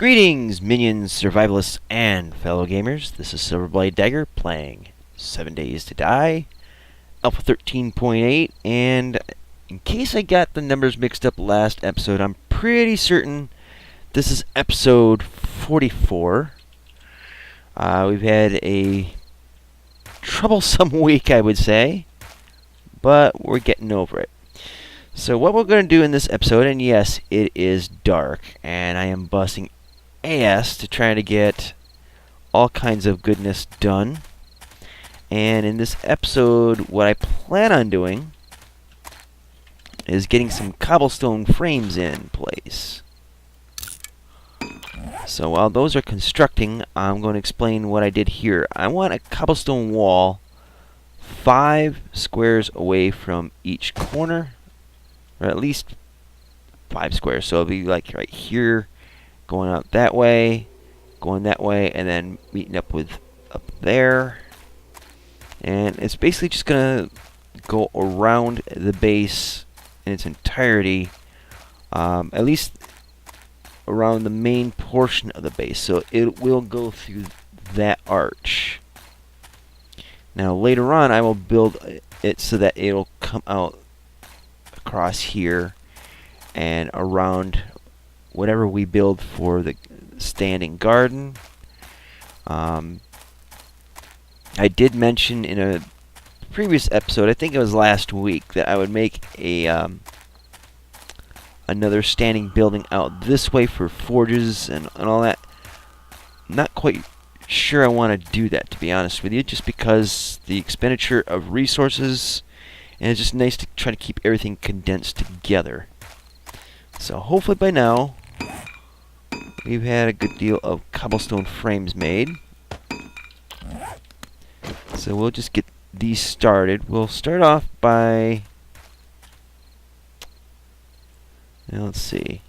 Greetings, minions, survivalists, and fellow gamers. This is Silverblade Dagger playing 7 Days to Die, Alpha 13.8, and in case I got the numbers mixed up last episode, I'm pretty certain this is episode 44. We've had a troublesome week, I would say, but we're getting over it. So what we're going to do in this episode, and yes, it is dark, and I am busting ass to try to get all kinds of goodness done. And in this episode, what I plan on doing is getting some cobblestone frames in place. So while those are constructing, I'm going to explain what I did here. I want a cobblestone wall 5 squares away from each corner, or at least 5 squares. So it'll be like right here, going out that way, going that way, and then meeting up with up there. And it's basically just going to go around the base in its entirety, at least around the main portion of the base. So it will go through that arch. Now later on I will build it so that it'll come out across here and around whatever we build for the standing garden. I did mention in a previous episode, I think it was last week, that I would make a another standing building out this way for forges and all that. Not quite sure I want to do that, to be honest with you, just because the expenditure of resources, and it's just nice to try to keep everything condensed together. So hopefully by now we've had a good deal of cobblestone frames made. So we'll just get these started. We'll start off by, now let's see,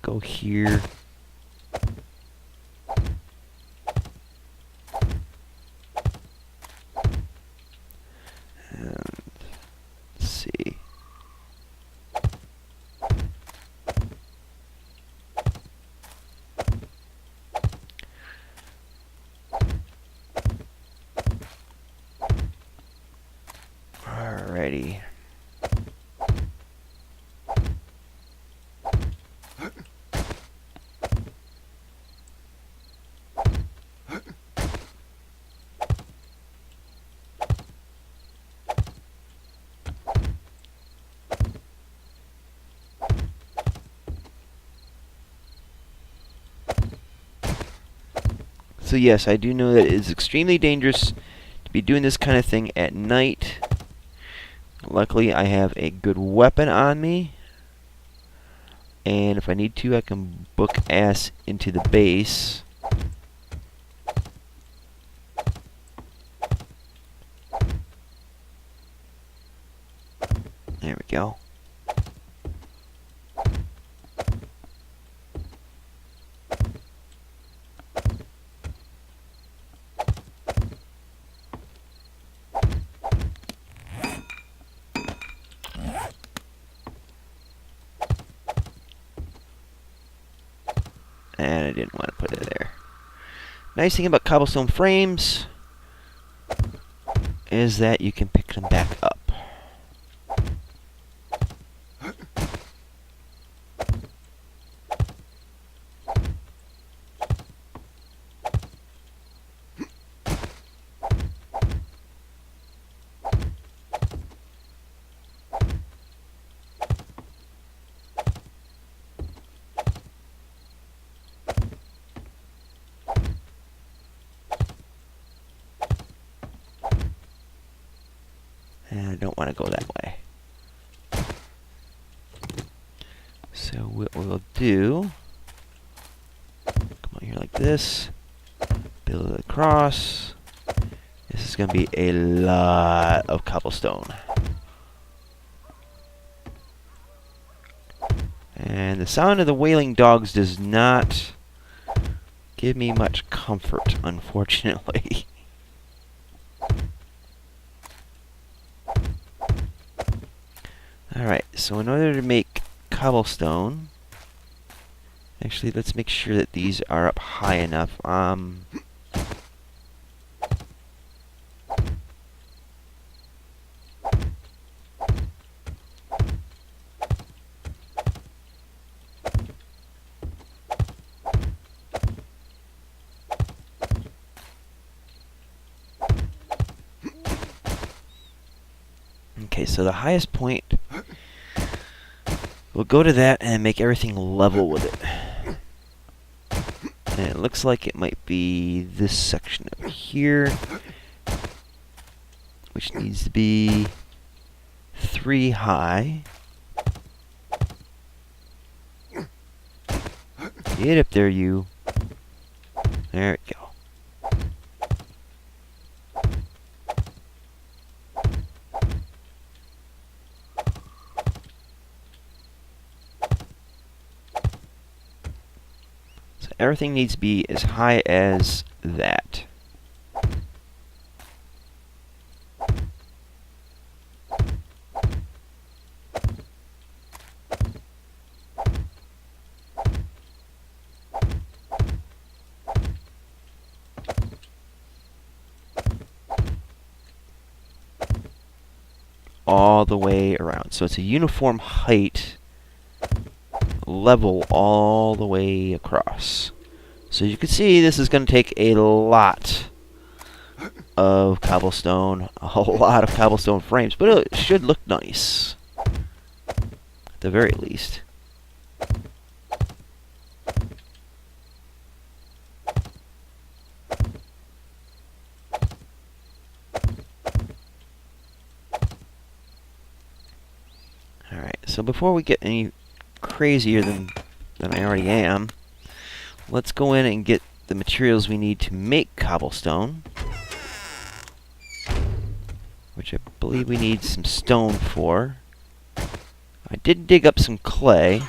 go here. And let's see. Alrighty. So yes, I do know that it is extremely dangerous to be doing this kind of thing at night. Luckily, I have a good weapon on me, and if I need to, I can book ass into the base. There we go. And I didn't want to put it there. Nice thing about cobblestone frames is that you can pick them back up. And I don't want to go that way. So what we'll do, come on here like this, build it across. This is going to be a lot of cobblestone. And the sound of the wailing dogs does not give me much comfort, unfortunately. Alright, so in order to make cobblestone, Actually, let's make sure that these are up high enough. Okay, so the highest point, we'll go to that and make everything level with it. And it looks like it might be this section over here, which needs to be 3 high. Get up there, you. There we go. So everything needs to be as high as that. All the way around. So it's a uniform height, level all the way across. So you can see this is going to take a lot of cobblestone, a lot of cobblestone frames, but it should look nice, at the very least. Alright, so before we get any crazier than I already am, let's go in and get the materials we need to make cobblestone, which I believe we need some stone for. I did dig up some clay.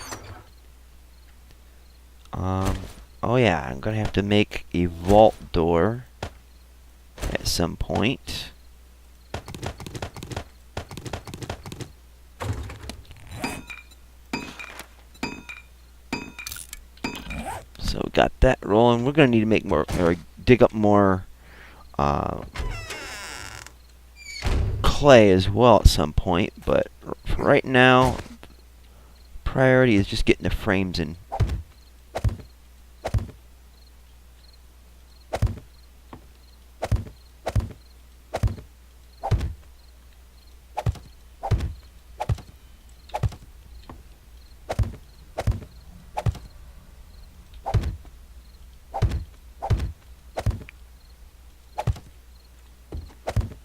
Oh yeah, I'm gonna have to make a vault door at some point. So we got that rolling. We're gonna need to make more, or dig up more clay as well at some point. But for right now, priority is just getting the frames in.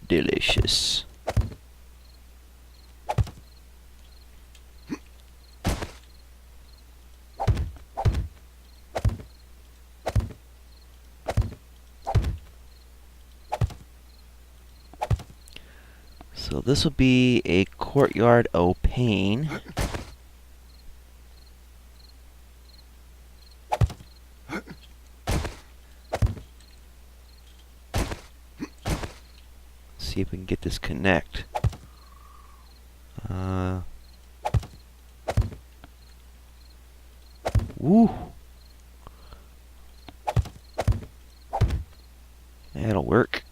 Delicious. So this will be a courtyard opaque. See if we can get this connect. Woo! That'll work.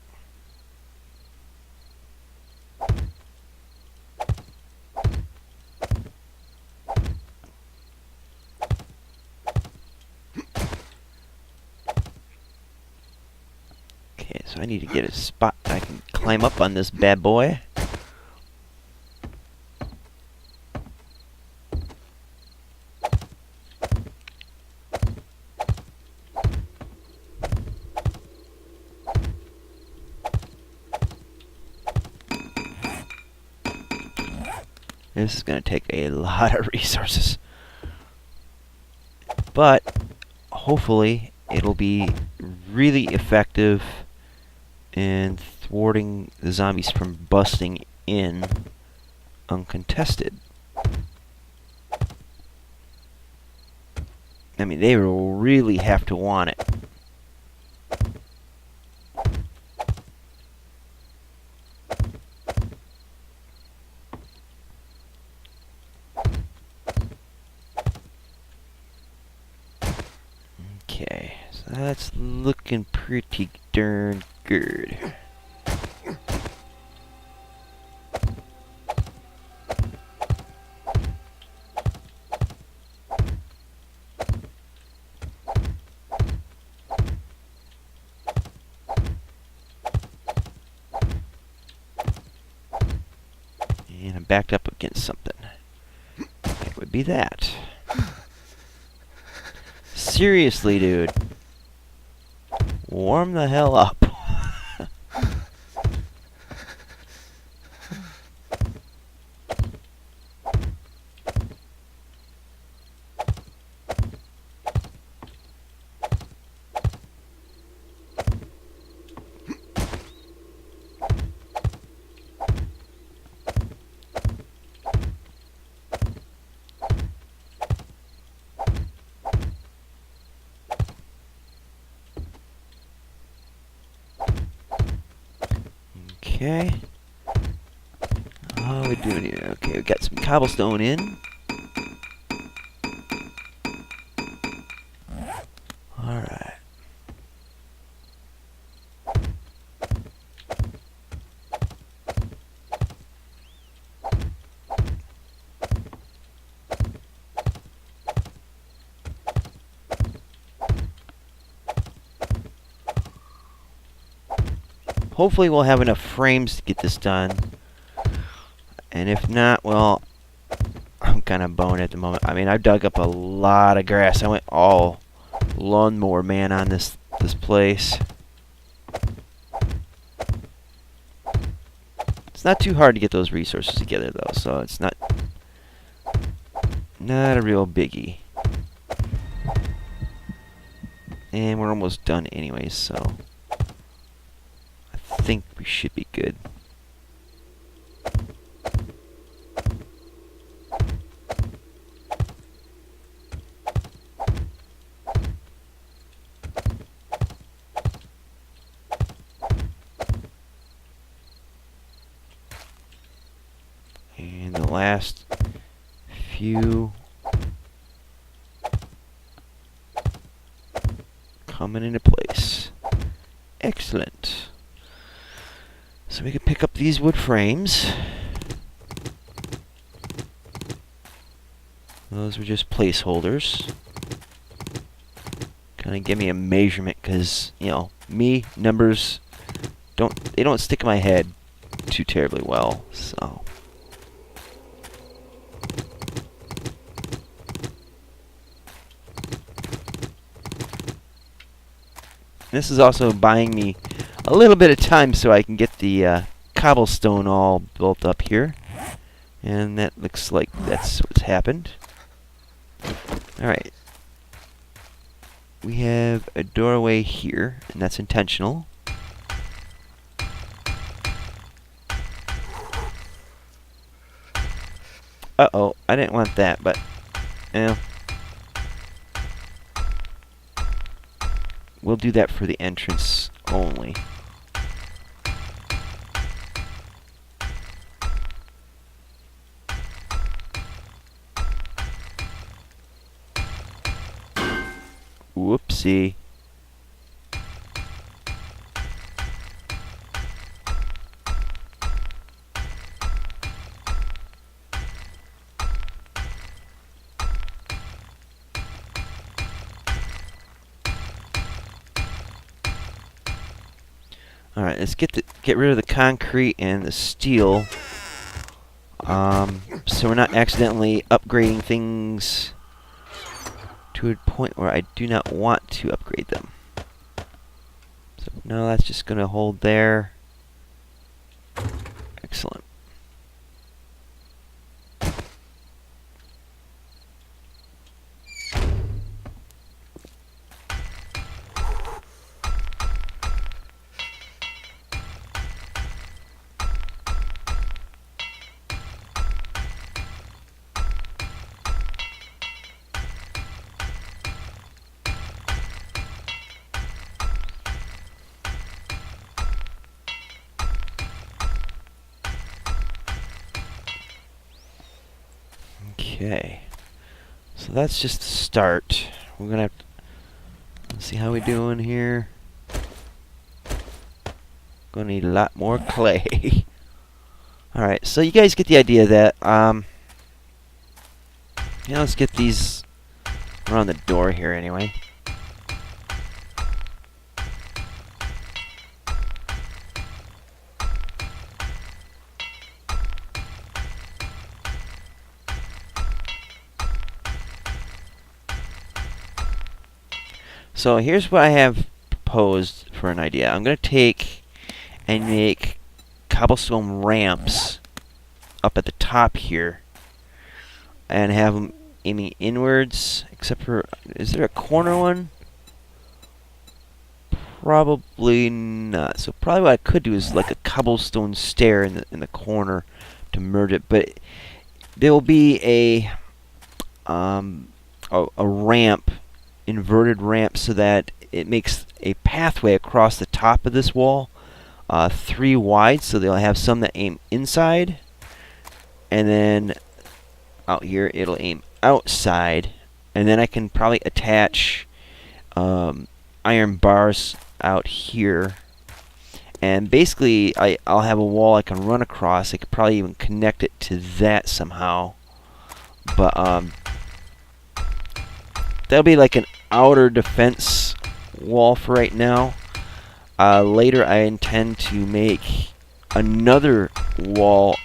Okay, so I need to get a spot I can climb up on this bad boy. This is going to take a lot of resources. But hopefully it'll be really effective in thwarting the zombies from busting in uncontested. I mean, they will really have to want it. That's looking pretty darn good. And I'm backed up against something. It would be that. Seriously, dude. Warm the hell up. Okay. How are we doing here? Okay, we got some cobblestone in. Alright. Hopefully we'll have enough frames to get this done. And if not, well, I'm kind of boned at the moment. I mean, I dug up a lot of grass. I went all lawnmower man on this place. It's not too hard to get those resources together though, so it's not a real biggie. And we're almost done anyways, so I think we should be good. And the last few coming into place. Excellent. So we can pick up these wood frames. Those were just placeholders. Kind of give me a measurement because, you know, numbers don't stick in my head too terribly well, so. This is also buying me a little bit of time so I can get the cobblestone all built up here. And that looks like that's what's happened. Alright. We have a doorway here, and that's intentional. Uh-oh, I didn't want that, but, we'll do that for the entrance only. Whoopsie. Alright, let's get rid of the concrete and the steel, so we're not accidentally upgrading things to a point where I do not want to upgrade them. So no, that's just going to hold there. Excellent. Okay, so that's just the start. We're gonna have to see how we doing here. Gonna need a lot more clay. Alright, so you guys get the idea that, yeah, let's get these around the door here anyway. So here's what I have proposed for an idea. I'm going to take and make cobblestone ramps up at the top here and have them aiming inwards, except for, is there a corner one? Probably not. So probably what I could do is like a cobblestone stair in the corner to merge it, but there will be a ramp, inverted ramp, so that it makes a pathway across the top of this wall, 3 wide, so they'll have some that aim inside, and then out here it'll aim outside, and then I can probably attach iron bars out here, and basically I'll have a wall I can run across. I could probably even connect it to that somehow, but that'll be like an outer defense wall for right now. Later I intend to make another wall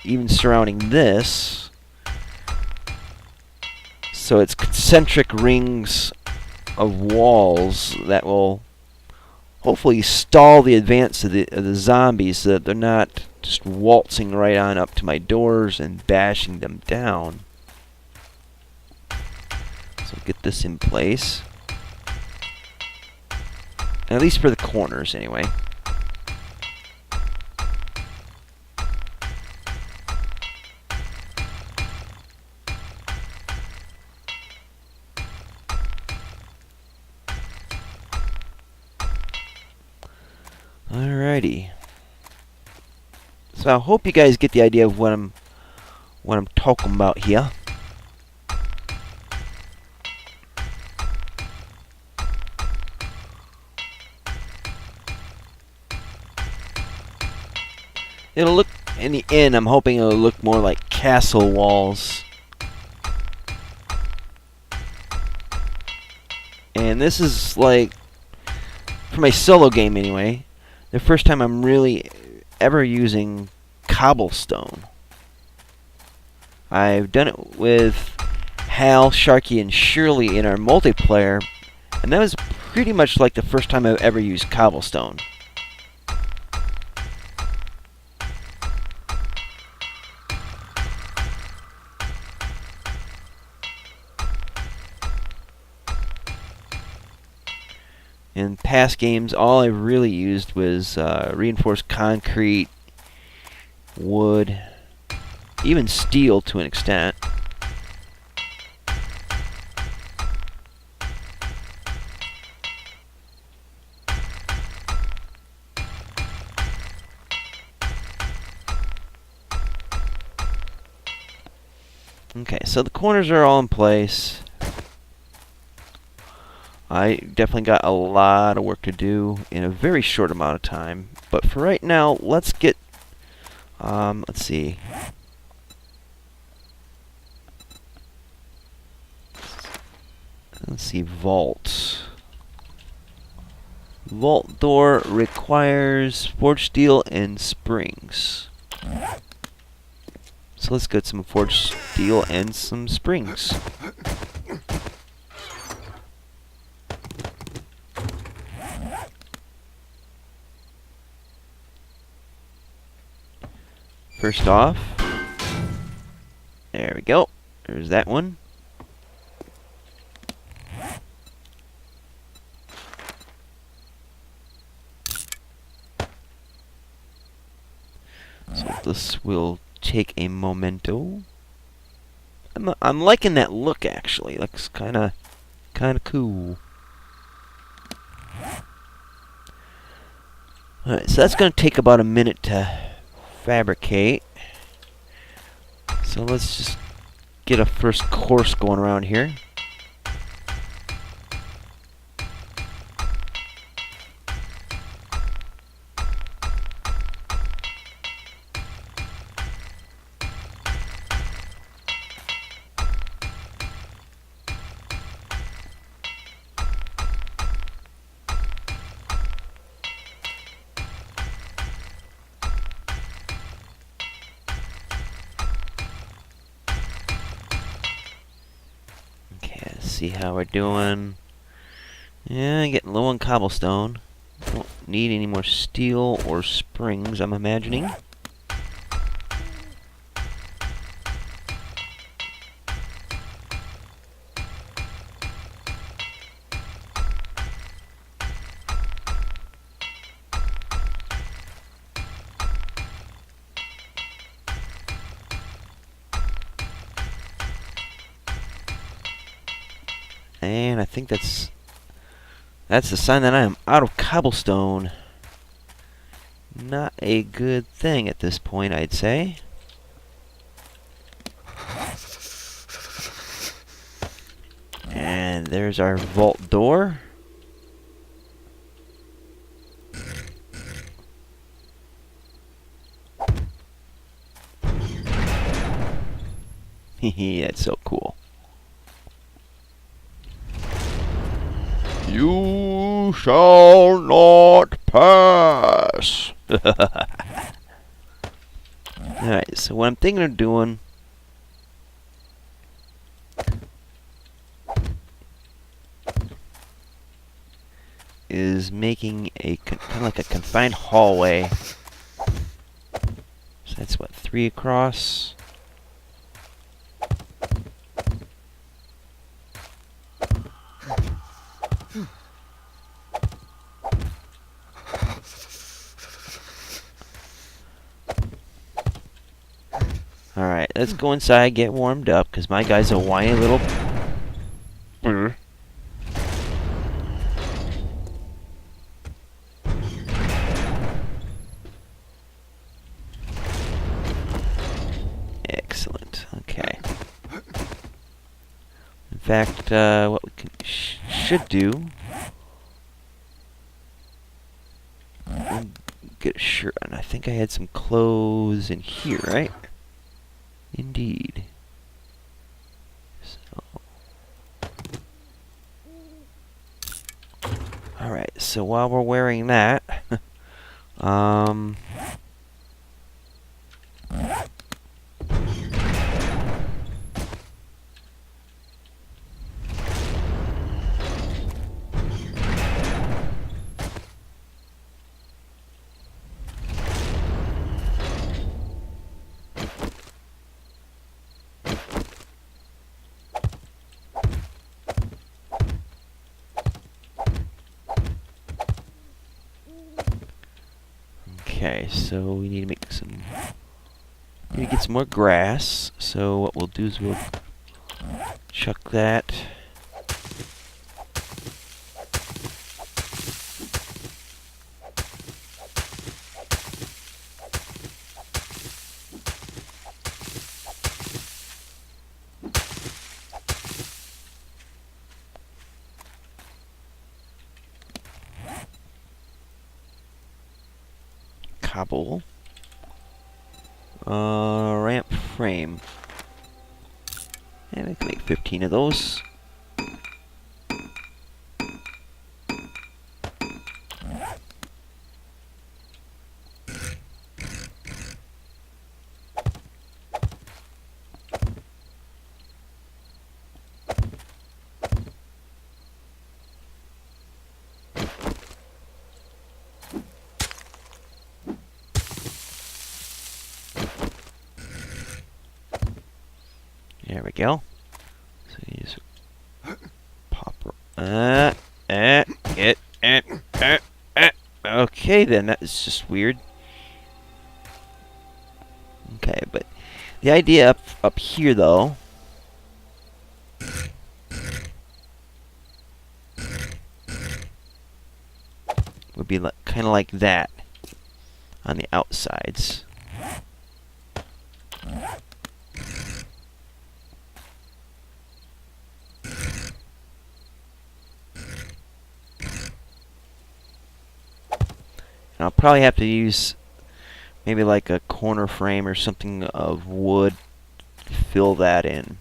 even surrounding this, so it's concentric rings of walls that will hopefully stall the advance of the zombies, so that they're not just waltzing right on up to my doors and bashing them down. So get this in place, at least for the corners anyway. Alrighty. So I hope you guys get the idea of what I'm talking about here. It'll look, in the end, I'm hoping it'll look more like castle walls. And this is like, for my solo game anyway, the first time I'm really ever using cobblestone. I've done it with Hal, Sharky, and Shirley in our multiplayer, and that was pretty much like the first time I've ever used cobblestone. In past games, all I really used was reinforced concrete, wood, even steel to an extent. Okay, so the corners are all in place. I definitely got a lot of work to do in a very short amount of time. But for right now, let's get, let's see. Let's see, vault. Vault door requires forged steel and springs. So let's get some forged steel and some springs. First off, there we go. There's that one. So this will take a momento. I'm liking that look actually. Looks kind of cool. All right, so that's going to take about a minute to fabricate. So let's just get a first course going around here. see how we're doing. Yeah, getting low on cobblestone. Don't need any more steel or springs, I'm imagining. And I think that's the sign that I am out of cobblestone. Not a good thing at this point, I'd say. And there's our vault door. Hehe, that's so cool. You shall not pass. Alright, so what I'm thinking of doing is making a kind of like a confined hallway. So that's what, 3 across. Alright, let's go inside, get warmed up, because my guy's a whiny little... Excellent, okay. In fact, what we should do... get a shirt on. I think I had some clothes in here, right? Indeed. So, alright, so while we're wearing that, okay, so we need to make some... need to get some more grass. So what we'll do is we'll chuck that. Cobble. Ramp frame. And I can make 15 of those. There we go. So you just pop. Okay, then that's just weird. Okay, but the idea up here though would be like, kind of like that on the outsides. And I'll probably have to use maybe like a corner frame or something of wood to fill that in.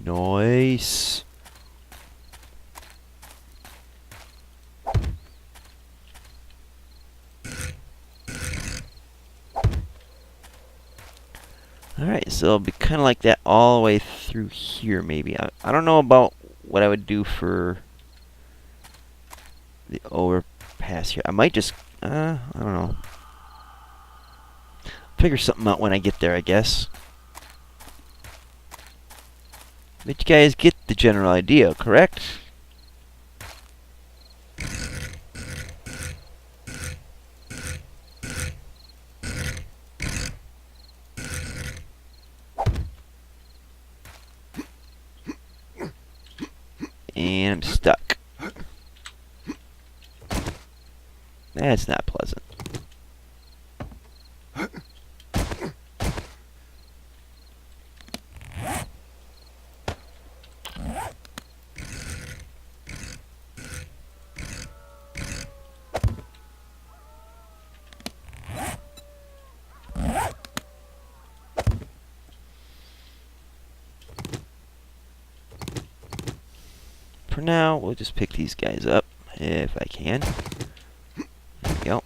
Nice. Alright, so it'll be kind of like that all the way through here, maybe. I don't know about what I would do for the overpass here. I might just, I don't know. Figure something out when I get there, I guess. But you guys get the general idea, correct? And I'm stuck. That's not pleasant. For now, we'll just pick these guys up if I can. There we go.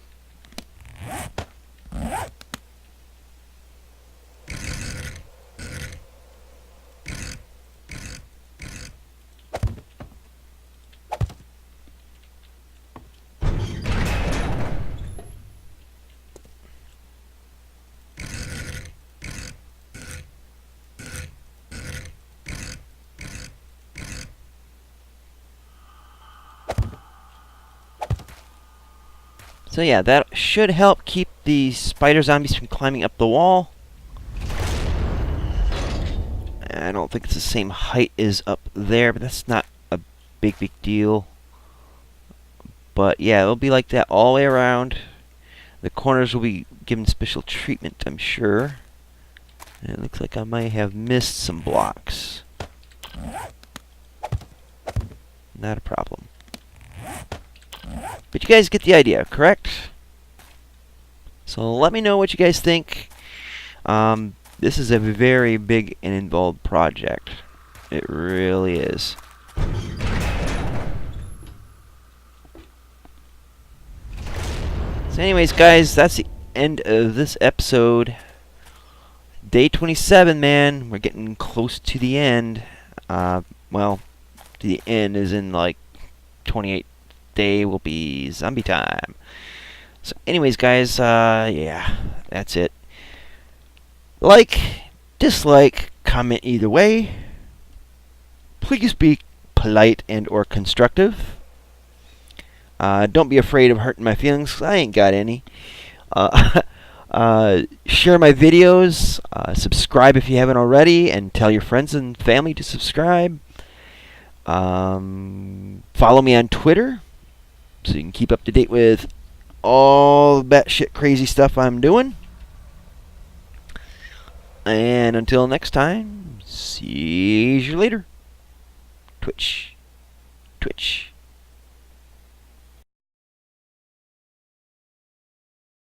So yeah, that should help keep the spider zombies from climbing up the wall. I don't think it's the same height as up there, but that's not a big deal. But yeah, it'll be like that all the way around. The corners will be given special treatment, I'm sure. And it looks like I might have missed some blocks. Not a problem. But you guys get the idea, correct? So let me know what you guys think. This is a very big and involved project. It really is. So anyways, guys, that's the end of this episode. Day 27, man. We're getting close to the end. Well, the end is in like 28 day will be zombie time. So anyways, guys, yeah, that's it. Like, dislike, comment either way. Please be polite and or constructive. Don't be afraid of hurting my feelings, 'cause I ain't got any. Share my videos, subscribe if you haven't already, and tell your friends and family to subscribe. Follow me on Twitter, so you can keep up to date with all the batshit crazy stuff I'm doing. And until next time, see you later. Twitch.